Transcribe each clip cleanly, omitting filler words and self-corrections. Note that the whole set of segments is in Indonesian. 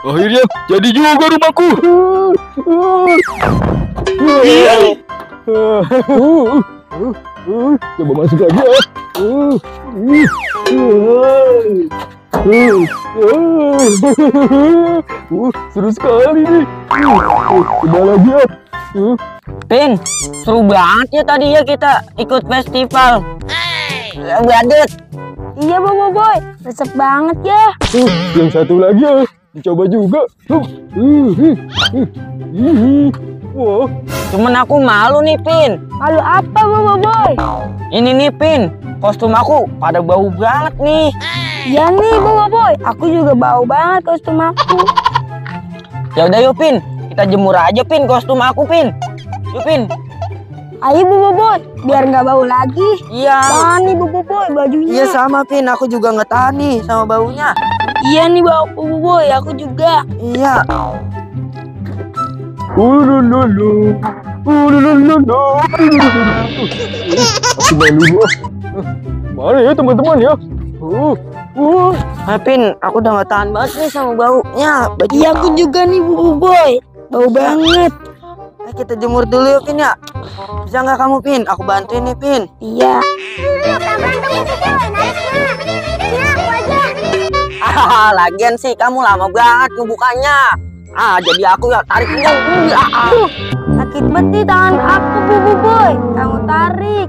Akhirnya jadi juga rumahku. Coba masuk lagi ya. Seru sekali nih. Coba lagi ya. Pin, seru banget ya tadi ya kita ikut festival. Badut. Iya Bobo Boy, resep banget ya. Yang satu lagi ya, dicoba juga. Wah, Cuman aku malu nih Pin. Malu apa Bobo Boy? Ini nih Pin, kostum aku pada bau banget nih. Iya nih Bobo Boy, aku juga bau banget kostum aku. Ya udah yuk Pin, kita jemur aja Pin kostum aku Pin. Yuk Pin. Ayo Bobo Boy, biar nggak bau lagi. Iya. Tahan nih Bobo Boy bajunya. Iya sama Pin, aku juga nggak tahan nih sama baunya. Iya nih bau Bobo Boy, aku juga. Iya. Aku malu. Mari ya teman-teman ya. Pin, aku udah nggak tahan banget nih sama baunya. Iya aku juga nih Bobo Boy, bau banget. Kita jemur dulu yuk Pin ya. Bisa nggak kamu Pin? Aku bantuin nih Pin. Iya. Lagian sih kamu lama banget ngebukanya. Jadi aku ya tarik ini. Sakit banget nih tangan aku Bobo Boy. Kamu tarik.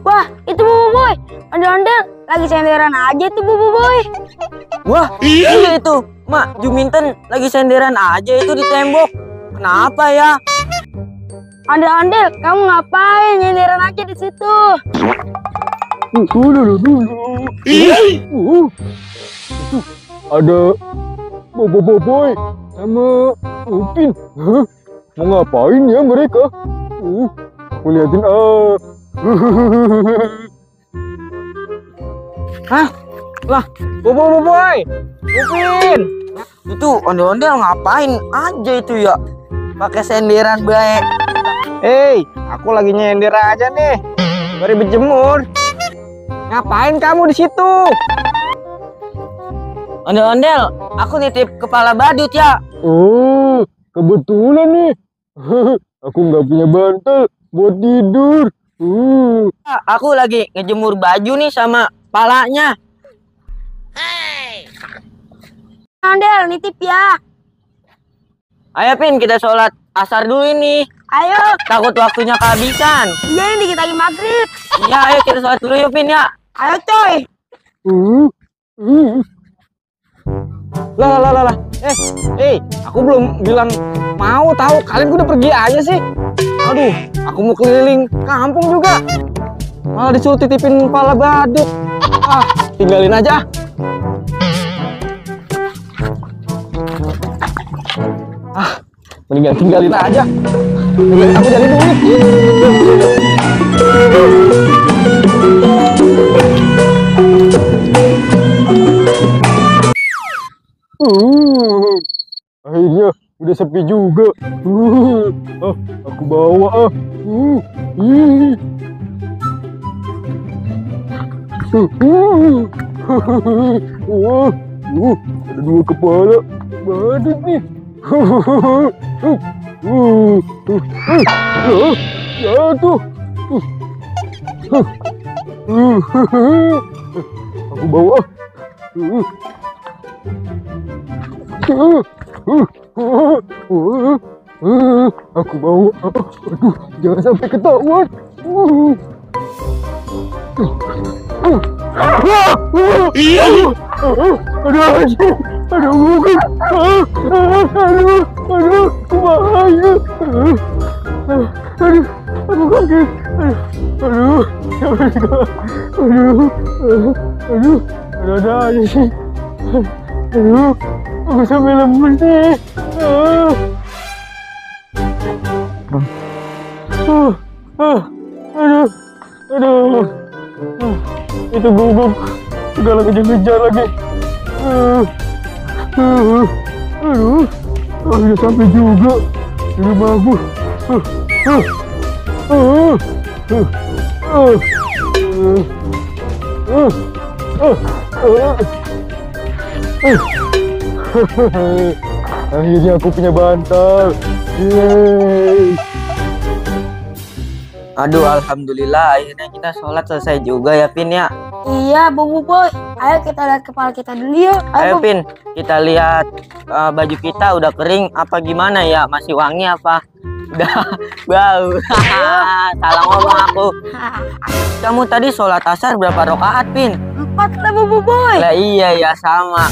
Wah, itu Bobo Boy. Ondel-ondel lagi senderan aja tuh Bobo Boy. Wah, iya itu. Mak, Juminten lagi senderan aja itu di tembok. Kenapa ya? Ondel-ondel, kamu ngapain senderan aja di situ? Ada Bobo Boy sama Upin. Mau ngapain ya mereka? Aku liatin Hah? Lah, Bobo Boy, Upin. Itu ondel-ondel ngapain aja itu ya? Pakai senderan baik. Hei, aku lagi nyender aja nih. Baru berjemur. Ngapain kamu di situ? Ondel-ondel, aku nitip kepala badut ya. Oh, kebetulan nih. Aku nggak punya bantal buat tidur. Aku lagi ngejemur baju nih sama palanya. Ondel, nitip ya. Ayo Pin, kita sholat asar dulu ini. Ayo. Takut waktunya kehabisan. Iya ini dikit lagi maghrib. Iya, ayo kita sholat dulu yuk Pin ya. Ayo coy. Lah. Aku belum bilang mau tahu. Kalian udah pergi aja sih. Aduh, aku mau keliling kampung juga. Malah disuruh titipin kepala badut. Tinggalin aja. Mendingan tinggalin aja. Aku jadi duit. Akhirnya udah sepi juga. Aku bawa. Ada dua kepala badut nih. Jatuh. Aku bawa. Aku bawa. Aduh, jangan sampai ketahuan. Aduh, bahaya. Aku kaget. Ada aja sih. Aku sampai lemes nih. Itu gugup. Segala kejar-kejar lagi. Udah sampai juga di rumahku. Akhirnya aku punya bantal. Yeay. Aduh, alhamdulillah akhirnya kita sholat selesai juga ya, Pin ya. Iya, Bobo Boy. Ayo kita lihat kepala kita dulu yuk. Ayo, Bob. Pin, kita lihat baju kita udah kering apa gimana ya? Masih wangi apa? Udah bau. Salah ngomong aku. Kamu tadi sholat asar berapa rakaat, Pin? 4 lah, Bobo Boy. Lah iya ya sama.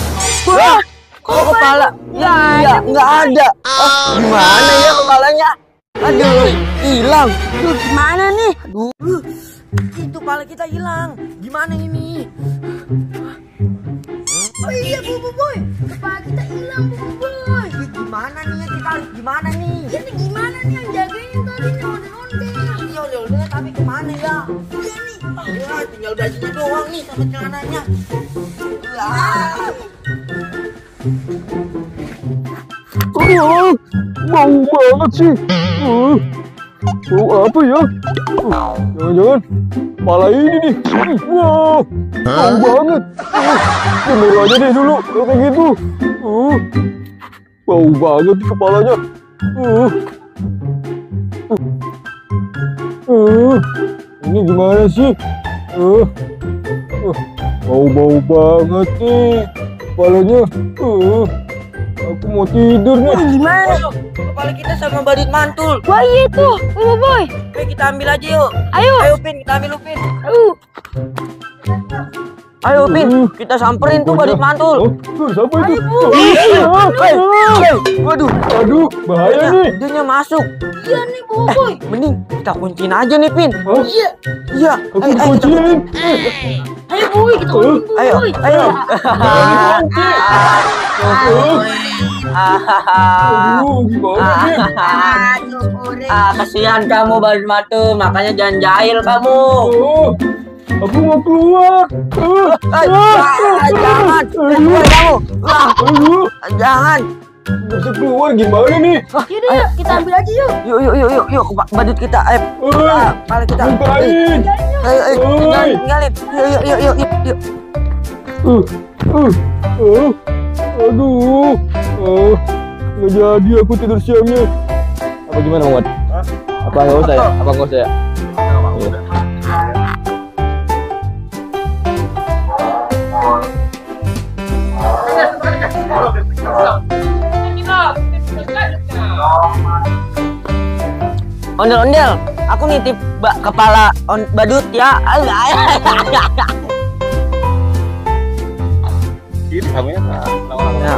Wah, Kok kepala? Iya, nggak ada. Gimana ya kepalanya? Aduh, hilang. Aduh, gimana nih? Aduh, itu kepala kita hilang. Gimana ini? Oh iya, Bobo Boy. Kepala kita hilang, Bobo Boy. Gimana nih kita? Gimana nih? Ini gimana nih yang jagain tadi ondel-ondel? Iya udah tapi kemana ya? Iya nih. Ya, tinggal bajunya doang nih sama celananya. Bau banget sih. Bau apa ya? Jangan-jangan kepala ini nih. Wow, bau banget. Jemur aja deh dulu kalau kayak gitu. Bau banget di kepalanya. Ini gimana sih? Bau-bau banget nih kepalanya. Aku mau tidur nih. Gimana? Kepala kita sama badut mantul. Wah iya tuh, Bobo Boy. Ayo kita ambil aja yuk. Ayo. Ayo Pin, kita ambil lu Pin. Ayo. Ayo Pin, kita samperin tuh badut mantul. Siapa itu? Waduh, Aduh, bahaya nih. dia masuk. Iya nih, Bobo Boy. Mending kita kunciin aja nih Pin. Iya. Iya. Aku dikunciin. Ayo Boy, kita kumpul Bobo Ayo, Boy. ayo. Aduh, gimana nih? Kasihan kamu badut mantul, makanya jangan jahil kamu. Aku mau keluar. Jangan, keluar kamu. Aduh, Jangan. bisa keluar gimana nih? Yaudah yuk, kita ambil aja yuk. Yuk, badut kita. Kepala kita. Bukain. Ayo, jangan tinggalin. Yuk. Aduh, nggak jadi aku tidur siangnya. Apa gimana, Muhammad? Apa nggak usah ya? Apa nggak usah ya? Ondel-ondel, aku nitip kepala badut ya. Ini kamunya Ya,